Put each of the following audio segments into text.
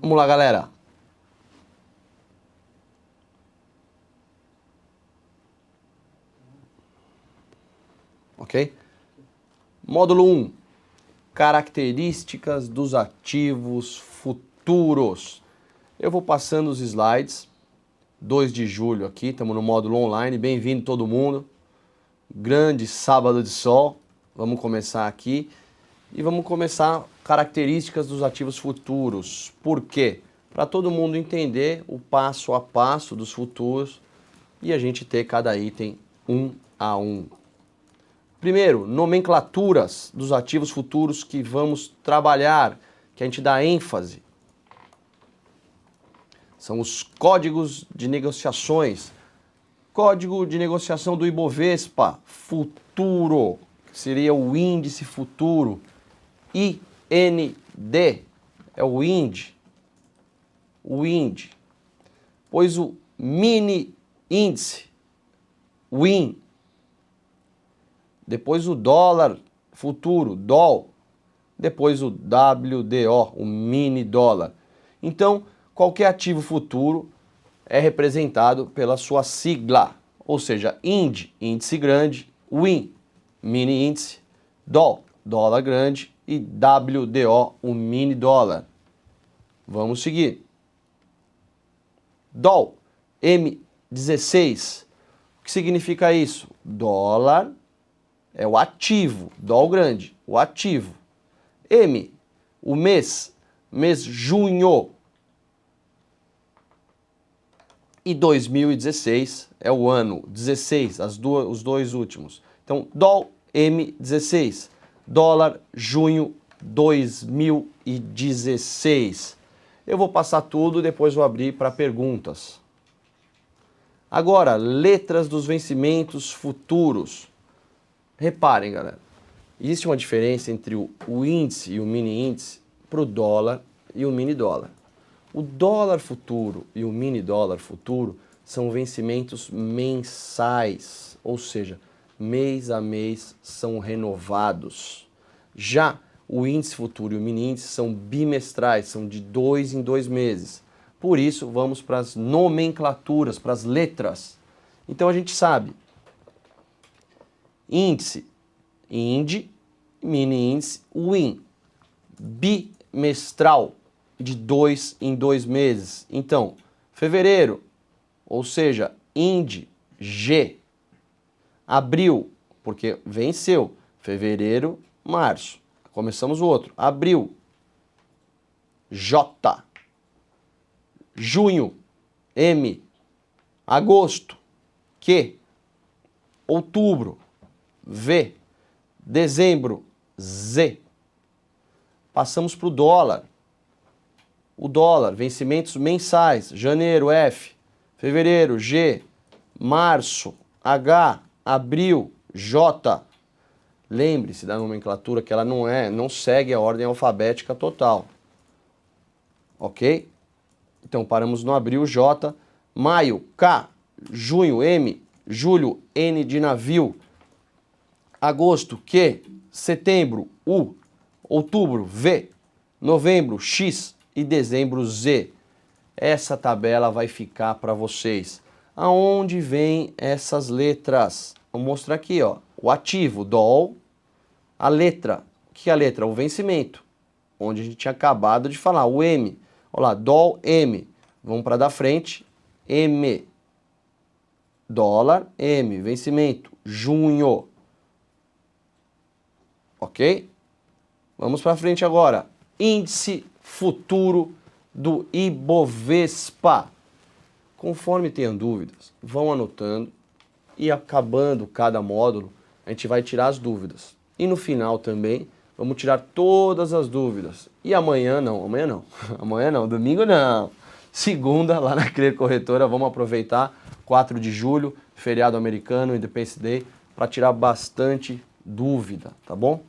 Vamos lá, galera. Ok? Módulo 1. Características dos ativos futuros. Eu vou passando os slides. 2 de julho aqui, estamos no módulo online. Bem-vindo todo mundo. Grande sábado de sol. Vamos começar aqui. E vamos começar características dos ativos futuros. Por quê? Para todo mundo entender o passo a passo dos futuros e a gente ter cada item um a um. Primeiro, nomenclaturas dos ativos futuros que vamos trabalhar, que a gente dá ênfase. São os códigos de negociações. Código de negociação do Ibovespa, futuro, que seria o índice futuro. IND, é o IND. O IND. Pois o mini índice, WIN. Depois o dólar futuro, DOL. Depois o WDO, o mini dólar. Então, qualquer ativo futuro é representado pela sua sigla, ou seja, IND, índice grande, WIN, mini índice, DOL, dólar grande e WDO, o mini dólar. Vamos seguir. DOL, M16. O que significa isso? Dólar é o ativo, DOL grande, o ativo. M, o mês junho. E 2016 é o ano, 16, os dois últimos. Então, DOL M16, dólar junho 2016. Eu vou passar tudo, depois vou abrir para perguntas. Agora, letras dos vencimentos futuros. Reparem, galera, existe uma diferença entre o índice e o mini índice para o dólar e o mini dólar. O dólar futuro e o mini dólar futuro são vencimentos mensais, ou seja, mês a mês são renovados. Já o índice futuro e o mini índice são bimestrais, são de 2 em 2 meses. Por isso, vamos para as nomenclaturas, para as letras. Então a gente sabe, índice, IND, mini índice, WIN, bimestral, de 2 em 2 meses. Então, fevereiro, ou seja, IND, G. Abril, porque venceu. Fevereiro, março. Começamos o outro. Abril, J. Junho, M. Agosto, Q. Outubro, V. Dezembro, Z. Passamos para o dólar. O dólar, vencimentos mensais, janeiro, F, fevereiro, G, março, H, abril, J. Lembre-se da nomenclatura que ela não segue a ordem alfabética total. Ok? Então paramos no abril, J, maio, K, junho, M, julho, N de navio, agosto, Q, setembro, U, outubro, V, novembro, X, e dezembro Z. Essa tabela vai ficar para vocês. Aonde vem essas letras? Vou mostrar aqui, ó. O ativo, DOL. A letra. O que é a letra? O vencimento. Onde a gente tinha acabado de falar. O M. Olha lá, DOL M. Vamos para da frente. M. Dólar M. Vencimento. Junho. Ok? Vamos para frente agora. Índice futuro do Ibovespa. Conforme tenham dúvidas, vão anotando e acabando cada módulo, a gente vai tirar as dúvidas. E no final também, vamos tirar todas as dúvidas. E amanhã não, domingo não. Segunda, lá na Clear Corretora, vamos aproveitar 4 de julho, feriado americano, Independence Day, para tirar bastante dúvida, tá bom?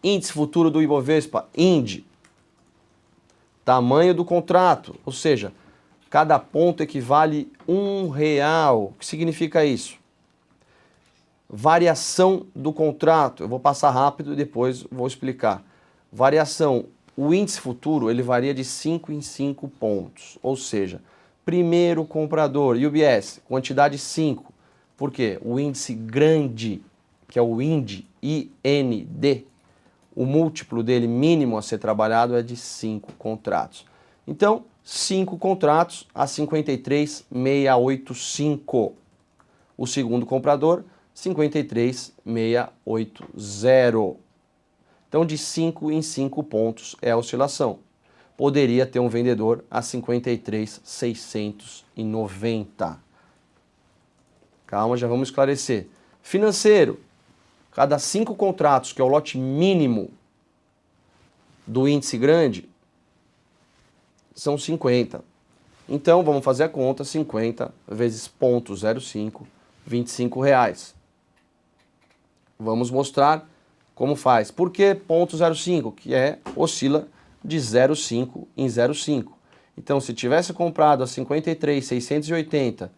Índice futuro do Ibovespa, IND. Tamanho do contrato, ou seja, cada ponto equivale R$1. O que significa isso? Variação do contrato, eu vou passar rápido e depois vou explicar. Variação o índice futuro ele varia de 5 em 5 pontos, ou seja, primeiro comprador, UBS, quantidade 5, por quê? O índice grande, que é o IND, IND, o múltiplo dele mínimo a ser trabalhado é de 5 contratos. Então, 5 contratos a 53,685. O segundo comprador, 53,680. Então, de 5 em 5 pontos é a oscilação. Poderia ter um vendedor a 53,690. Calma, já vamos esclarecer. Financeiro, cada 5 contratos, que é o lote mínimo do índice grande, são 50. Então, vamos fazer a conta, 50 vezes 0,05, R$25. Vamos mostrar como faz. Por que 0,05? Que oscila de 0,5 em 0,5. Então, se tivesse comprado a 53,680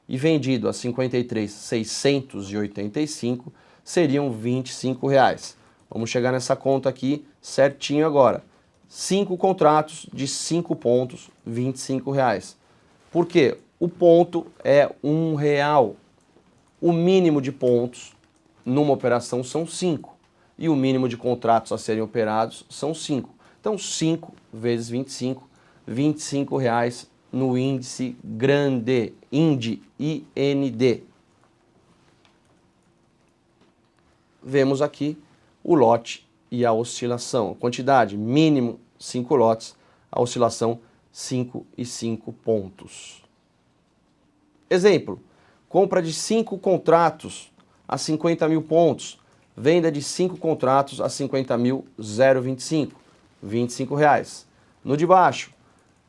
e vendido a 53,685, seriam R$25. Vamos chegar nessa conta aqui certinho agora. 5 contratos de 5 pontos, R$25. Por quê? O ponto é R$1. O mínimo de pontos numa operação são 5. E o mínimo de contratos a serem operados são 5. Então, 5 vezes 25, R$25 no índice grande, IND, IND. Vemos aqui o lote e a oscilação. A quantidade, mínimo 5 lotes, a oscilação 5 e 5 pontos. Exemplo, compra de 5 contratos a 50 mil pontos, venda de 5 contratos a 50 mil, 0,25, R$25. No de baixo,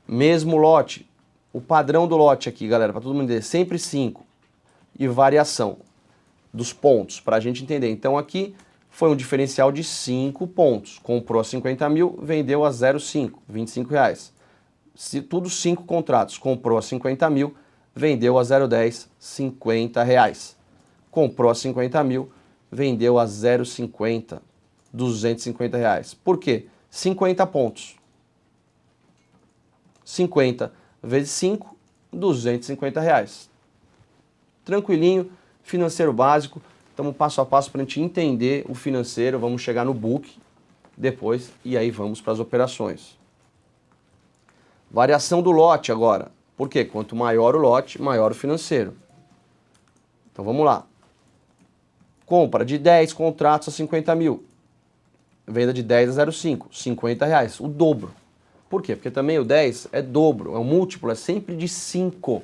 mesmo lote, o padrão do lote aqui, galera, para todo mundo entender, sempre 5 e variação dos pontos, para a gente entender. Então aqui foi um diferencial de 5 pontos, comprou a 50 mil, vendeu a 0,5, R$25. Se tudo 5 contratos, comprou a 50 mil, vendeu a 0,10, R$50. Comprou a 50 mil, vendeu a 0,50, R$250. Por quê? 50 pontos. 50 vezes 5, R$250. Tranquilinho, financeiro básico. Estamos passo a passo para a gente entender o financeiro. Vamos chegar no book depois e aí vamos para as operações. Variação do lote agora. Por quê? Quanto maior o lote, maior o financeiro. Então vamos lá. Compra de 10 contratos a 50 mil. Venda de 10 a 0,5, R$50. O dobro. Por quê? Porque também o 10 é dobro, é um múltiplo, é sempre de 5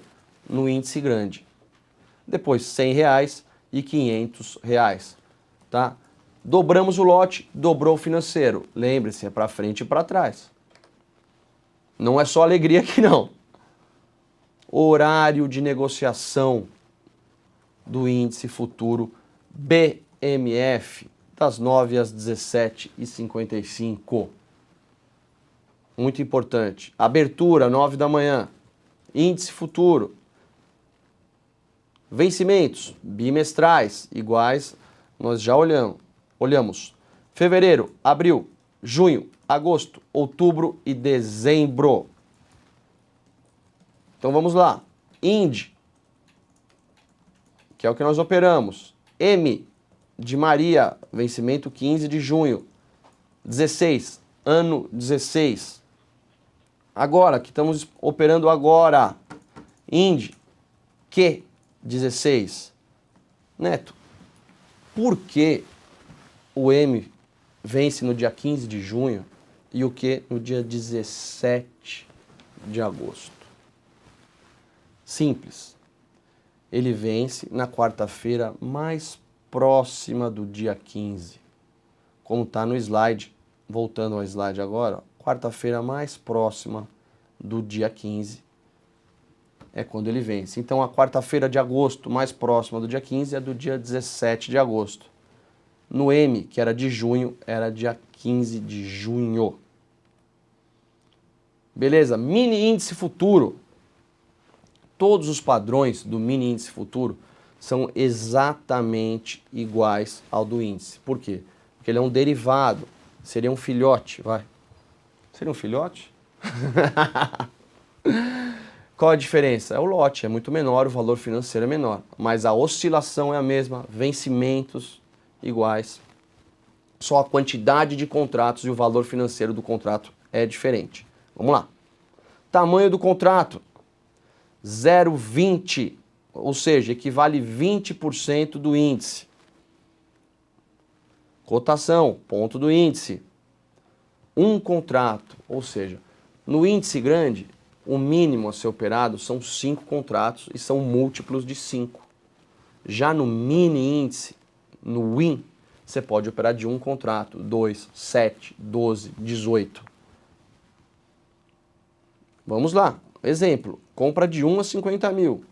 no índice grande. Depois R$100 e R$500, tá? Dobramos o lote, dobrou o financeiro. Lembre-se, é para frente e para trás. Não é só alegria aqui não. Horário de negociação do índice futuro BMF, das 9 às 17h55. Muito importante. Abertura, 9 da manhã. Índice futuro. Vencimentos bimestrais, iguais, nós já olhamos. Fevereiro, abril, junho, agosto, outubro e dezembro. Então vamos lá. IND, que é o que nós operamos. M de Maria, vencimento 15 de junho. 16, ano 16. Agora, que estamos operando agora. IND, Q, 16. Neto, por que o M vence no dia 15 de junho e o Q no dia 17 de agosto? Simples. Ele vence na quarta-feira mais próxima do dia 15. Como está no slide, voltando ao slide agora, quarta-feira mais próxima do dia 15 é quando ele vence. Então a quarta-feira de agosto mais próxima do dia 15 é do dia 17 de agosto. No M, que era de junho, era dia 15 de junho. Beleza? Mini índice futuro. Todos os padrões do mini índice futuro são exatamente iguais ao do índice. Por quê? Porque ele é um derivado, seria um filhote, vai. Seria um filhote? Qual a diferença? É o lote, é muito menor, o valor financeiro é menor, mas a oscilação é a mesma, vencimentos iguais, só a quantidade de contratos e o valor financeiro do contrato é diferente. Vamos lá. Tamanho do contrato, 0,20, ou seja, equivale 20% do índice. Cotação, ponto do índice. Um contrato, ou seja, no índice grande, o mínimo a ser operado são 5 contratos e são múltiplos de 5. Já no mini índice, no WIN, você pode operar de um contrato, 2, 7, 12, 18. Vamos lá. Exemplo, compra de 1 a 50 mil,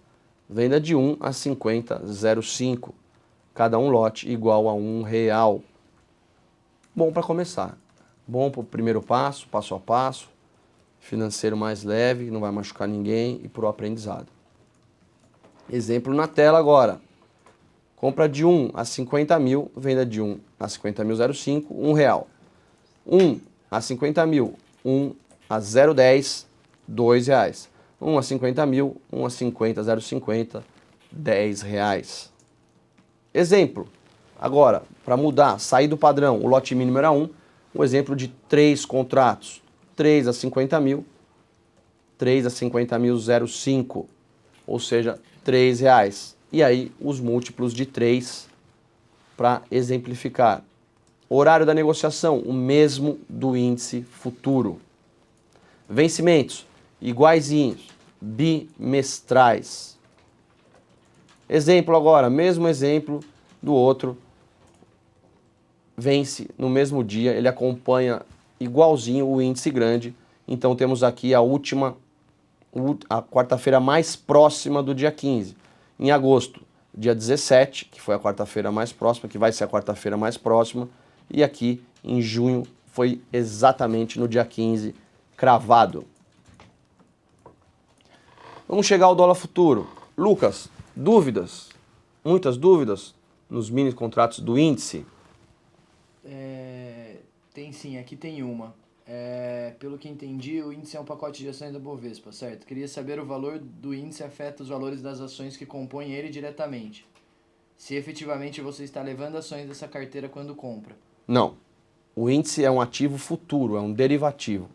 venda de 1 a 50,05. Cada um lote igual a R$1. Bom para começar. Bom para o primeiro passo a passo, financeiro mais leve, não vai machucar ninguém e para o aprendizado. Exemplo na tela agora. Compra de 1 a 50 mil, venda de 1 a 50.005, R$1. 1 a 50 mil, 1 a 0,10, R$2. 1 a 50 mil, 1 a 50,050, R$10. Exemplo. Agora, para mudar, sair do padrão, o lote mínimo era 1, um exemplo de 3 contratos. 3 a 50 mil, 3 a 50.005, ou seja, R$3. E aí, os múltiplos de 3 para exemplificar. Horário da negociação, o mesmo do índice futuro. Vencimentos, iguaizinhos, bimestrais. Exemplo agora, mesmo exemplo do outro. Vence no mesmo dia, ele acompanha igualzinho o índice grande. Então temos aqui a quarta-feira mais próxima do dia 15. Em agosto, dia 17, que foi a quarta-feira mais próxima, que vai ser a quarta-feira mais próxima. E aqui em junho foi exatamente no dia 15, cravado. Vamos chegar ao dólar futuro. Lucas, dúvidas? Muitas dúvidas nos mini contratos do índice? Tem sim, aqui tem uma. Pelo que entendi, o índice é um pacote de ações da Bovespa, certo? Queria saber o valor do índice afeta os valores das ações que compõem ele diretamente. Se efetivamente você está levando ações dessa carteira quando compra. Não. O índice é um ativo futuro, é um derivativo.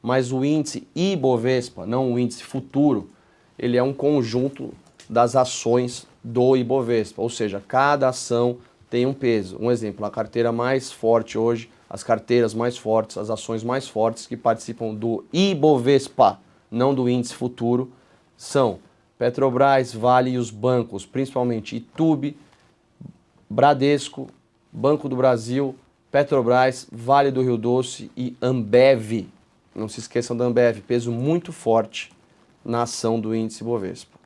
Mas o índice Ibovespa, não o índice futuro, ele é um conjunto das ações do Ibovespa. Ou seja, cada ação tem um peso. Um exemplo, a carteira mais forte hoje, as carteiras mais fortes, as ações mais fortes que participam do Ibovespa, não do índice futuro, são Petrobras, Vale e os bancos, principalmente Itubi, Bradesco, Banco do Brasil, Petrobras, Vale do Rio Doce e Ambev. Não se esqueçam da Ambev, peso muito forte na ação do índice Bovespa.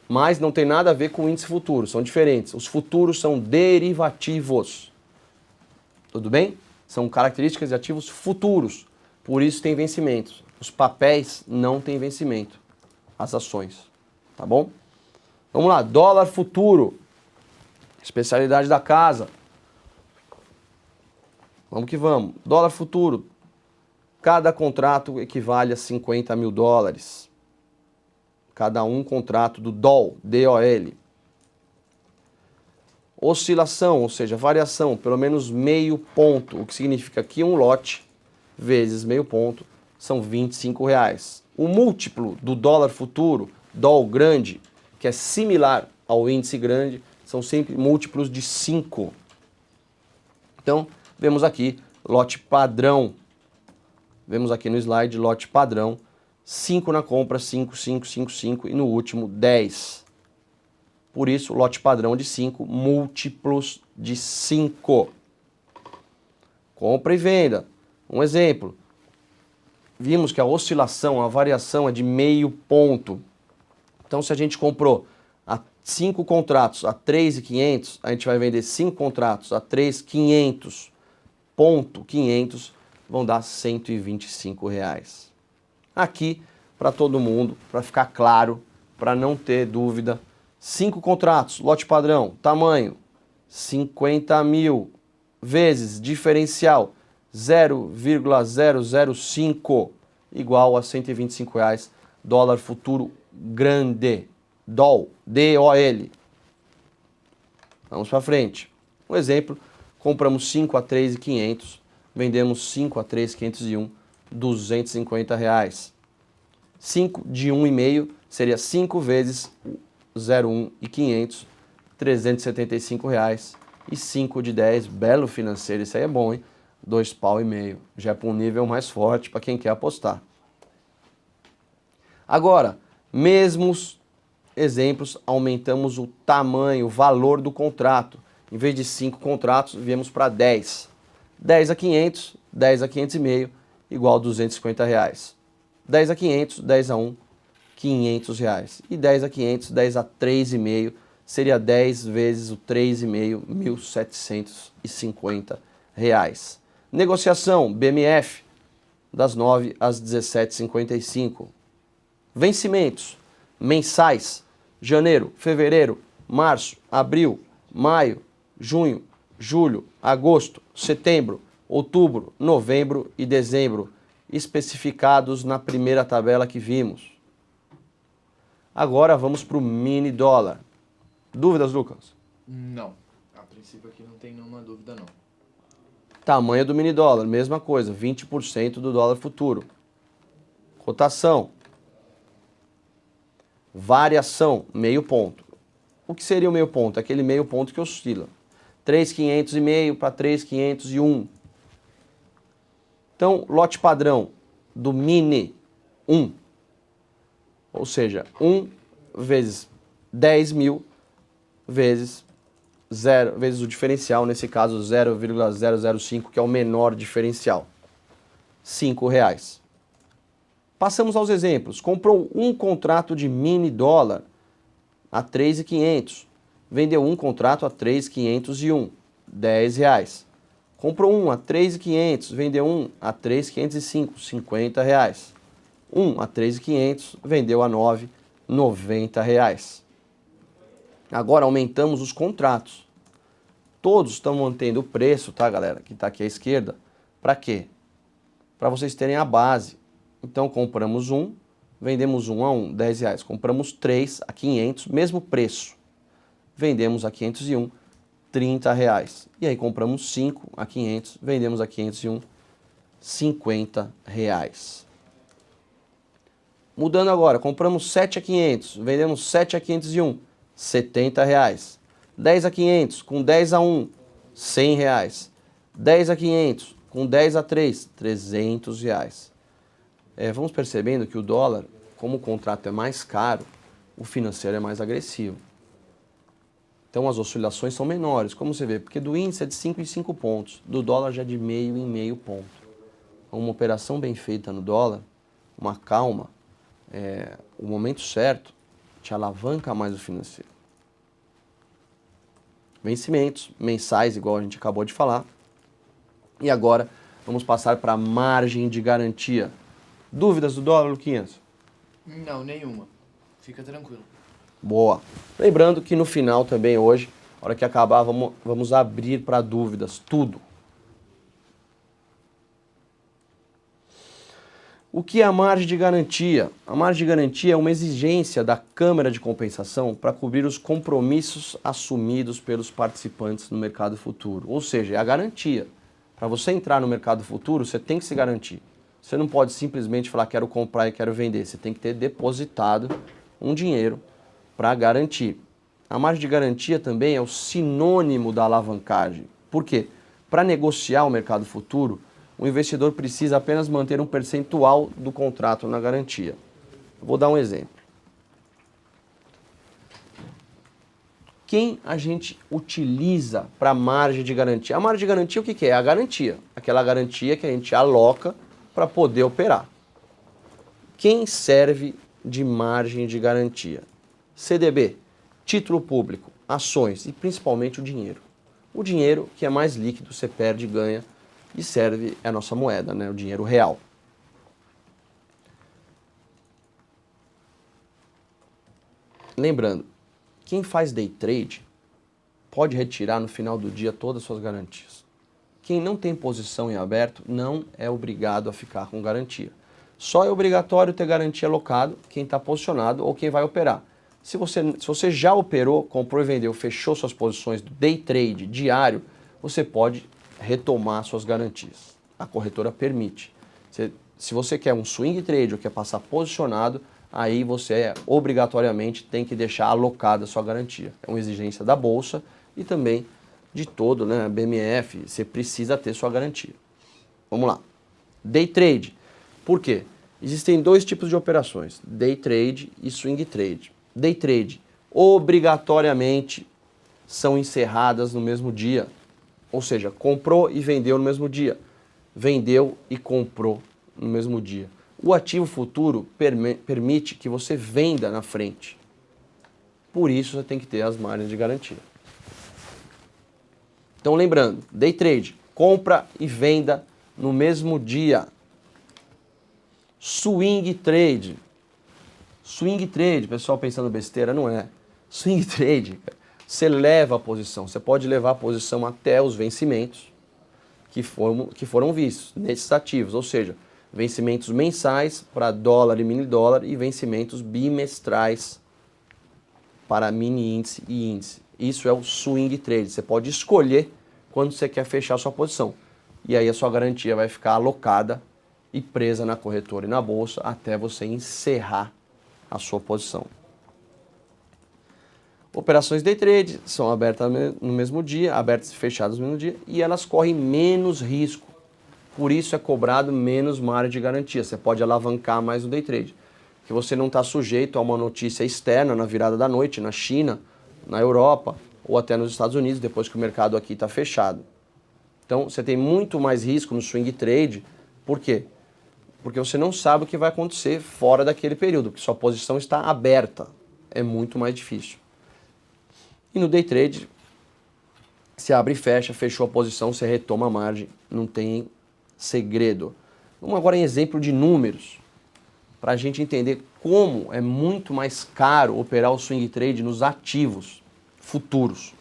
Mas não tem nada a ver com o índice futuro, são diferentes. Os futuros são derivativos. Tudo bem? São características de ativos futuros, por isso tem vencimentos. Os papéis não têm vencimento, as ações, tá bom? Vamos lá, dólar futuro, especialidade da casa. Vamos que vamos. Dólar futuro, cada contrato equivale a 50 mil dólares. Cada um contrato do DOL, D-O-L. Oscilação, ou seja, variação, pelo menos meio ponto, o que significa que um lote vezes meio ponto são R$25. O múltiplo do dólar futuro, DOL grande, que é similar ao índice grande, são sempre múltiplos de 5. Então, vemos aqui lote padrão. Vemos aqui no slide lote padrão. 5 na compra, 5, 5, 5, 5 e no último 10. Por isso, lote padrão de 5, múltiplos de 5. Compra e venda. Um exemplo. Vimos que a oscilação, a variação é de meio ponto. Então, se a gente comprou a 5 contratos a 3.500, a gente vai vender 5 contratos a 3.500, ponto 500, vão dar R$125. Aqui, para todo mundo, para ficar claro, para não ter dúvida, 5 contratos, lote padrão, tamanho, 50 mil, vezes diferencial, 0,005 igual a R$ 125 reais, dólar futuro grande, DOL, D-O-L. Vamos para frente. Um exemplo, compramos 5 a 3.500, vendemos 5 a 3.501, R$ 250 reais. 5 de 1,5 seria 5 vezes 0,1 e 500, R$ 375 reais. E 5 de 10, belo financeiro, isso aí é bom, hein? 2,5 pau. Já é para um nível mais forte para quem quer apostar. Agora, mesmos exemplos, aumentamos o tamanho, o valor do contrato. Em vez de 5 contratos, viemos para 10. 10 a 500, 10 a 500,5, igual a 250 reais. 10 a 500, 10 a 1, 500 reais. E 10 a 500, 10 a 3,5, seria 10 vezes o 3,5, 1.750 reais. Negociação, BMF, das 9 às 17h55. Vencimentos, mensais, janeiro, fevereiro, março, abril, maio, junho, julho, agosto, setembro, outubro, novembro e dezembro, especificados na primeira tabela que vimos. Agora vamos para o mini dólar. Dúvidas, Lucas? Não. A princípio aqui não tem nenhuma dúvida, não. Tamanho do mini dólar, mesma coisa, 20% do dólar futuro. Cotação. Variação, meio ponto. O que seria o meio ponto? Aquele meio ponto que oscila. 3.500,5 para 3.501. Então, lote padrão do mini, 1. Ou seja, 1 vezes 10 mil vezes 0, vezes o diferencial, nesse caso 0,005, que é o menor diferencial. R$ 5 reais. Passamos aos exemplos. Comprou um contrato de mini dólar a 3.500. Vendeu um contrato a 3.501, R$ 10 reais. Comprou um a 3.500, vendeu um a 3.505, R$ 50 reais. Um a 3.500, vendeu a 9, R$ 90 reais. Agora aumentamos os contratos. Todos estão mantendo o preço, tá, galera? Que está aqui à esquerda. Para quê? Para vocês terem a base. Então compramos um, vendemos um a 1, R$ 10 reais. Compramos 3 a 500, mesmo preço. Vendemos a 501, R$ 30 reais. E aí compramos 5 a 500, vendemos a 501, R$ 50 reais. Mudando agora, compramos 7 a 500, vendemos 7 a 501, R$ 70 reais. 10 a 500, com 10 a 1, R$ 100 reais. 10 a 500, com 10 a 3, R$ 300 reais. Vamos percebendo que o dólar, como o contrato é mais caro, o financeiro é mais agressivo. Então as oscilações são menores, como você vê, porque do índice é de 5 em 5 pontos, do dólar já é de meio em meio ponto. Uma operação bem feita no dólar, uma calma, o momento certo, te alavanca mais o financeiro. Vencimentos mensais, igual a gente acabou de falar. E agora vamos passar para a margem de garantia. Dúvidas do dólar, Luquinhas? Não, nenhuma. Fica tranquilo. Boa. Lembrando que no final também hoje, na hora que acabar, vamos abrir para dúvidas, tudo. O que é a margem de garantia? A margem de garantia é uma exigência da Câmara de Compensação para cobrir os compromissos assumidos pelos participantes no mercado futuro. Ou seja, é a garantia. Para você entrar no mercado futuro, você tem que se garantir. Você não pode simplesmente falar quero comprar e quero vender. Você tem que ter depositado um dinheiro para garantir. A margem de garantia também é o sinônimo da alavancagem. Por quê? Para negociar o mercado futuro, o investidor precisa apenas manter um percentual do contrato na garantia. Vou dar um exemplo. Quem a gente utiliza para margem de garantia? A margem de garantia o que é? A garantia. Aquela garantia que a gente aloca para poder operar. Quem serve de margem de garantia? CDB, título público, ações e principalmente o dinheiro. O dinheiro que é mais líquido, você perde e ganha, e serve a nossa moeda, né? O dinheiro real. Lembrando, quem faz day trade pode retirar no final do dia todas as suas garantias. quem não tem posição em aberto não é obrigado a ficar com garantia. Só é obrigatório ter garantia alocado quem está posicionado ou quem vai operar. Se você já operou, comprou e vendeu, fechou suas posições do day trade diário, você pode retomar suas garantias. A corretora permite. Se você quer um swing trade ou quer passar posicionado, aí você obrigatoriamente tem que deixar alocada a sua garantia. É uma exigência da Bolsa e também de todo, né, BMF, você precisa ter sua garantia. Vamos lá. Day trade. Por quê? Existem dois tipos de operações, day trade e swing trade. Day trade, obrigatoriamente, são encerradas no mesmo dia. Ou seja, comprou e vendeu no mesmo dia. Vendeu e comprou no mesmo dia. O ativo futuro permite que você venda na frente. Por isso você tem que ter as margens de garantia. Então lembrando, day trade, compra e venda no mesmo dia. Swing trade. Swing trade, pessoal pensando besteira, não é. Swing trade, você leva a posição. Você pode levar a posição até os vencimentos que foram vistos nesses ativos. Ou seja, vencimentos mensais para dólar e mini dólar e vencimentos bimestrais para mini índice e índice. Isso é o swing trade. Você pode escolher quando você quer fechar a sua posição. E aí a sua garantia vai ficar alocada e presa na corretora e na bolsa até você encerrar a sua posição. Operações day trade são abertas no mesmo dia, abertas e fechadas no mesmo dia, e elas correm menos risco. Por isso é cobrado menos margem de garantia. Você pode alavancar mais no day trade, que você não está sujeito a uma notícia externa na virada da noite, na China, na Europa ou até nos Estados Unidos, depois que o mercado aqui está fechado. Então você tem muito mais risco no swing trade. Por quê? Porque você não sabe o que vai acontecer fora daquele período, porque sua posição está aberta. É muito mais difícil. E no day trade, se abre e fecha, fechou a posição, você retoma a margem, não tem segredo. Vamos agora em exemplo de números, para a gente entender como é muito mais caro operar o swing trade nos ativos futuros.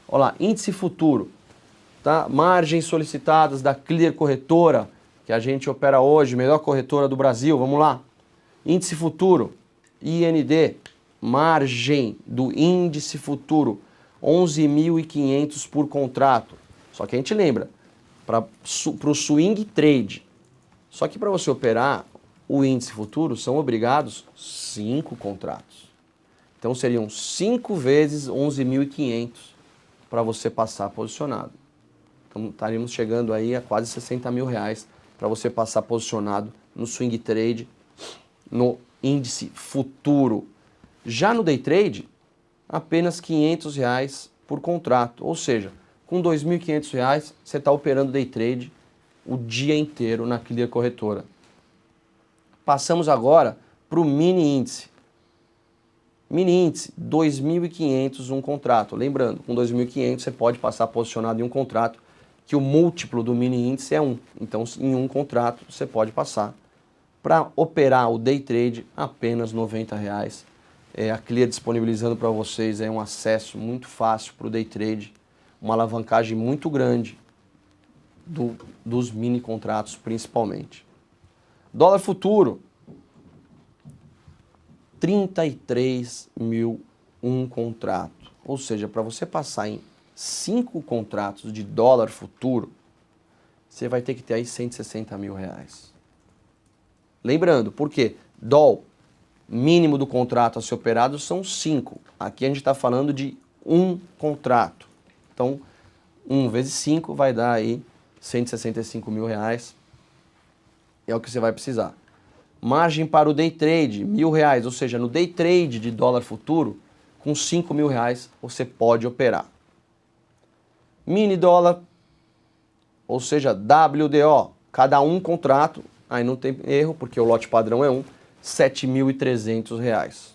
Olha lá, índice futuro, tá? Margens solicitadas da Clear Corretora, que a gente opera hoje, melhor corretora do Brasil, vamos lá. Índice futuro, IND, margem do índice futuro, 11.500 por contrato. Só que a gente lembra, para o swing trade, só que para você operar o índice futuro, são obrigados 5 contratos. Então seriam 5 vezes 11.500 para você passar posicionado. Então estaríamos chegando aí a quase 60 mil reais para você passar posicionado no swing trade, no índice futuro. Já no day trade, apenas 500 reais por contrato. Ou seja, com 2.500 reais, você está operando day trade o dia inteiro na Clear Corretora. Passamos agora para o mini índice. Mini índice, 2.500 um contrato. Lembrando, com 2.500 você pode passar posicionado em um contrato que o múltiplo do mini índice é 1. Então, em um contrato, você pode passar. Para operar o day trade, apenas R$ 90. A Clear disponibilizando para vocês um acesso muito fácil para o day trade, uma alavancagem muito grande dos mini contratos, principalmente. Dólar futuro, 33 mil um contrato. Ou seja, para você passar em 5 contratos de dólar futuro, você vai ter que ter aí 160 mil reais. Lembrando, por quê? DOL, mínimo do contrato a ser operado são 5. Aqui a gente está falando de um contrato. Então, 1 vezes 5 vai dar aí 165 mil reais. É o que você vai precisar. Margem para o day trade, R$ 1.000. Ou seja, no day trade de dólar futuro, com 5 mil reais você pode operar. Mini dólar, ou seja, WDO, cada um contrato, aí não tem erro, porque o lote padrão é 1, R$ 7.300.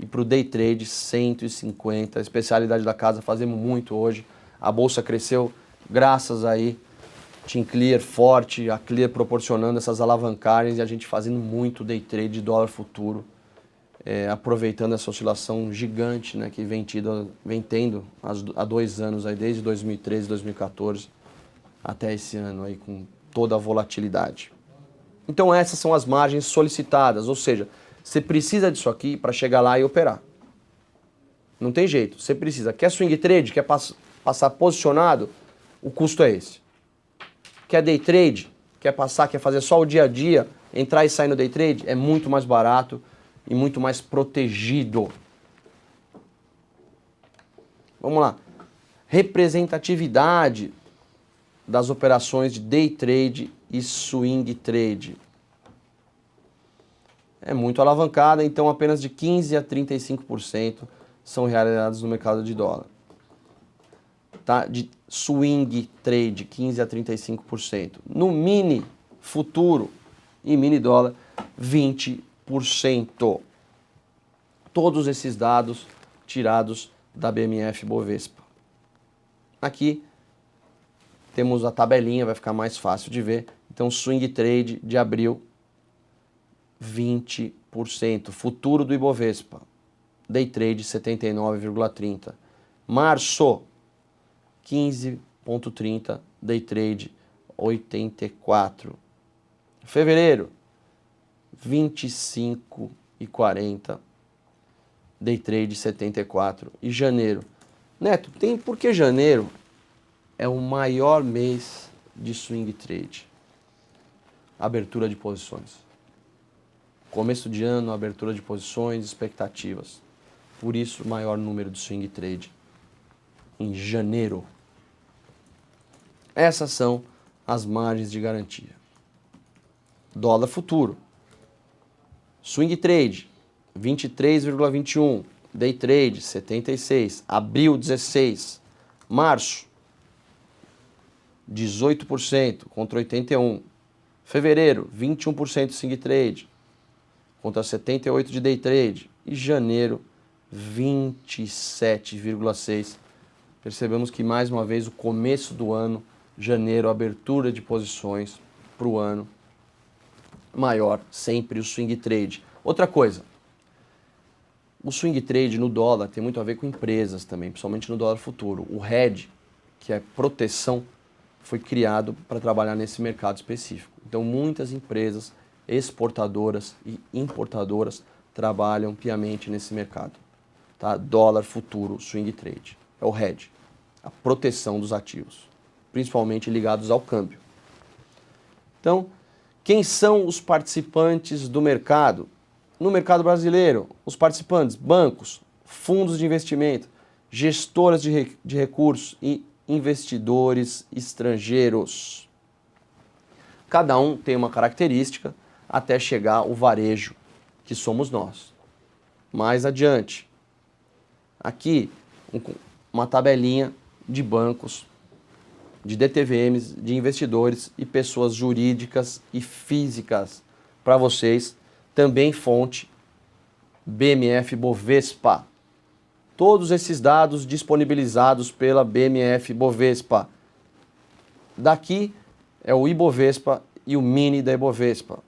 E para o day trade, 150. A especialidade da casa, fazemos muito hoje. A bolsa cresceu graças aí, Team Clear forte, a Clear proporcionando essas alavancagens e a gente fazendo muito day trade de dólar futuro, aproveitando essa oscilação gigante, né, que vem tendo há 2 anos, aí, desde 2013, 2014. até esse ano aí com toda a volatilidade. Então essas são as margens solicitadas, ou seja, você precisa disso aqui para chegar lá e operar. Não tem jeito, você precisa. Quer swing trade, quer passar posicionado, o custo é esse. Quer day trade, quer fazer só o dia a dia, entrar e sair no day trade, é muito mais barato e muito mais protegido. Vamos lá. Representatividade das operações de day trade e swing trade. É muito alavancada, então apenas de 15% a 35% são realizados no mercado de dólar. Tá? De swing trade, 15% a 35%. No mini futuro e mini dólar, 20%. Todos esses dados tirados da BMF Bovespa. Aqui temos a tabelinha, vai ficar mais fácil de ver. Então, swing trade de abril, 20%. Futuro do Ibovespa, day trade 79,30%. Março, 15,30%. Day trade 84%. Fevereiro, 25,40%. Day trade 74%. E janeiro. Neto, por que janeiro é o maior mês de swing trade? Abertura de posições. Começo de ano, abertura de posições, expectativas. Por isso, o maior número de swing trade em janeiro. Essas são as margens de garantia. Dólar futuro. Swing trade, 23,21. Day trade, 76. Abril, 16. Março, 18% contra 81%. Fevereiro, 21% de swing trade contra 78% de day trade. E janeiro, 27,6%. Percebemos que mais uma vez o começo do ano, janeiro, abertura de posições para o ano, maior sempre o swing trade. Outra coisa, o swing trade no dólar tem muito a ver com empresas também, principalmente no dólar futuro. O hedge, que é proteção, foi criado para trabalhar nesse mercado específico. Então muitas empresas exportadoras e importadoras trabalham piamente nesse mercado. Tá? Dólar futuro, swing trade. É o hedge, a proteção dos ativos, principalmente ligados ao câmbio. Então, quem são os participantes do mercado? No mercado brasileiro, os participantes, bancos, fundos de investimento, gestoras de recursos e investidores estrangeiros. Cada um tem uma característica até chegar o varejo, que somos nós. Mais adiante, aqui uma tabelinha de bancos, de DTVMs, de investidores e pessoas jurídicas e físicas para vocês. Também fonte BMF Bovespa. Todos esses dados disponibilizados pela BMF Bovespa. Daqui é o Ibovespa e o mini da Ibovespa.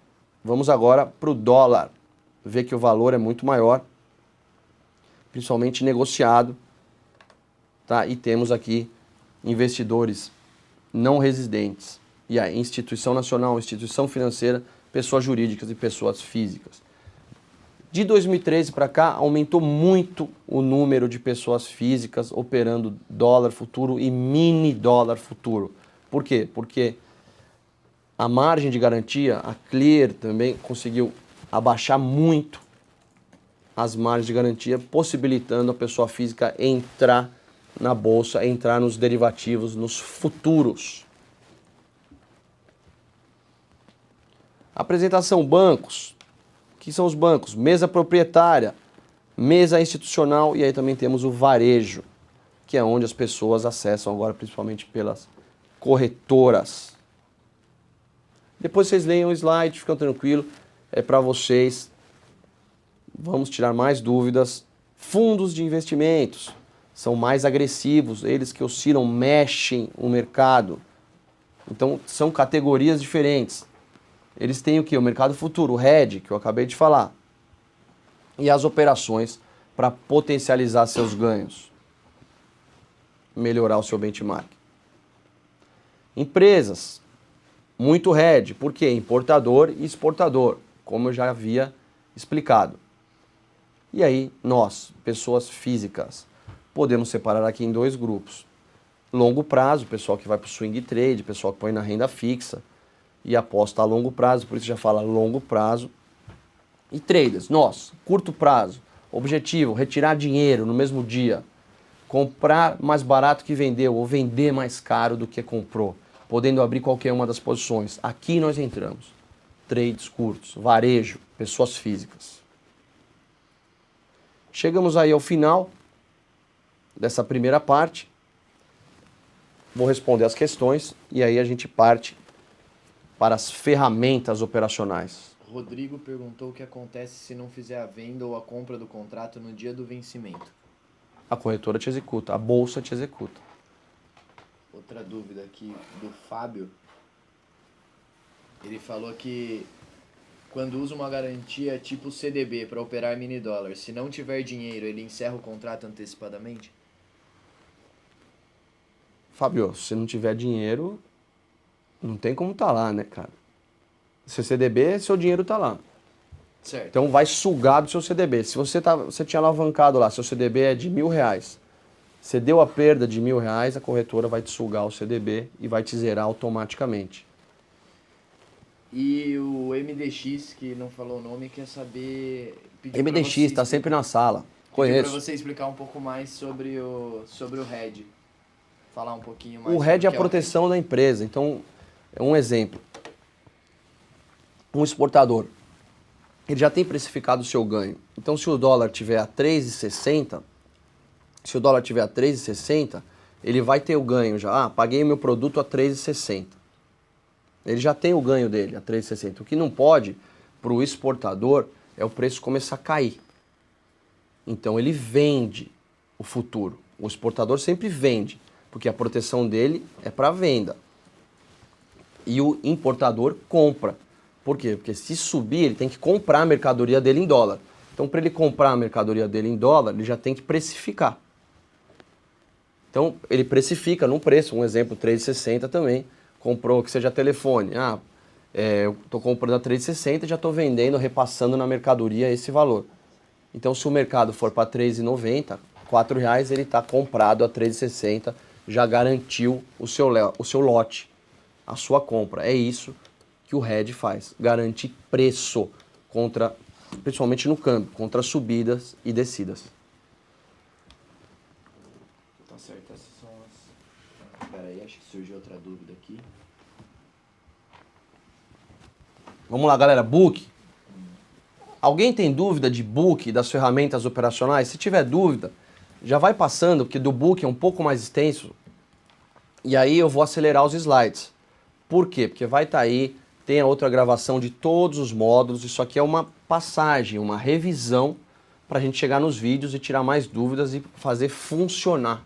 Vamos agora para o dólar. Ver que o valor é muito maior, principalmente negociado. Tá? E temos aqui investidores não residentes. E a instituição nacional, instituição financeira, pessoas jurídicas e pessoas físicas. De 2013 para cá, aumentou muito o número de pessoas físicas operando dólar futuro e mini dólar futuro. Por quê? Porque a margem de garantia, a Clear também conseguiu abaixar muito as margens de garantia, possibilitando a pessoa física entrar na bolsa, entrar nos derivativos, nos futuros. Apresentação bancos. O que são os bancos? Mesa proprietária, mesa institucional e aí também temos o varejo, que é onde as pessoas acessam agora, principalmente pelas corretoras. Depois vocês leiam o slide, ficam tranquilos, é para vocês. Vamos tirar mais dúvidas. Fundos de investimentos são mais agressivos, eles que oscilam, mexem o mercado. Então são categorias diferentes. Eles têm o que? O mercado futuro, o hedge, que eu acabei de falar. E as operações para potencializar seus ganhos. Melhorar o seu benchmark. Empresas, muito hedge, por quê? Importador e exportador, como eu já havia explicado. E aí, nós, pessoas físicas, podemos separar aqui em dois grupos. Longo prazo, pessoal que vai para o swing trade, pessoal que põe na renda fixa e aposta a longo prazo, por isso já fala longo prazo. E traders, nós, curto prazo, objetivo, retirar dinheiro no mesmo dia, comprar mais barato que vendeu ou vender mais caro do que comprou, podendo abrir qualquer uma das posições. Aqui nós entramos. Trades curtos, varejo, pessoas físicas. Chegamos aí ao final dessa primeira parte. Vou responder as questões e aí a gente parte para as ferramentas operacionais. Rodrigo perguntou o que acontece se não fizer a venda ou a compra do contrato no dia do vencimento. A corretora te executa, a bolsa te executa. Outra dúvida aqui do Fábio. Ele falou que quando usa uma garantia tipo CDB para operar mini dólar, se não tiver dinheiro, ele encerra o contrato antecipadamente? Fábio, se não tiver dinheiro, não tem como tá lá, né, cara? Seu CDB, seu dinheiro tá lá. Certo. Então vai sugar do seu CDB. Se você tinha alavancado lá, seu CDB é de R$1.000, você deu a perda de R$1.000, a corretora vai te sugar o CDB e vai te zerar automaticamente. E o MDX, que não falou o nome, quer saber... MDX, está sempre na sala. Conheço. Para você explicar um pouco mais sobre o hedge. Falar um pouquinho mais. O hedge é a sobre proteção da empresa. Então, é um exemplo. Um exportador, ele já tem precificado o seu ganho. Então, se o dólar tiver a 3,60, ele vai ter o ganho já. Ah, paguei meu produto a 3,60. Ele já tem o ganho dele a 3,60. O que não pode, para o exportador, é o preço começar a cair. Então, ele vende o futuro. O exportador sempre vende, porque a proteção dele é para venda. E o importador compra. Por quê? Porque se subir, ele tem que comprar a mercadoria dele em dólar. Então, para ele comprar a mercadoria dele em dólar, ele já tem que precificar. Então, ele precifica num preço, um exemplo, 3,60 também. Comprou, que seja telefone. Eu estou comprando a 3,60 e já estou vendendo, repassando na mercadoria esse valor. Então, se o mercado for para 3,90, R$4, ele está comprado a 3,60, já garantiu o seu lote, a sua compra. É isso que o hedge faz, garante preço contra, principalmente no câmbio, contra subidas e descidas. Tá certo, essas são as... Espera aí, acho que surgiu outra dúvida aqui. Vamos lá, galera, book. Alguém tem dúvida de book, das ferramentas operacionais? Se tiver dúvida, já vai passando, porque do book é um pouco mais extenso. E aí eu vou acelerar os slides. Por quê? Porque vai estar aí, tem a outra gravação de todos os módulos. Isso aqui é uma passagem, uma revisão para a gente chegar nos vídeos e tirar mais dúvidas e fazer funcionar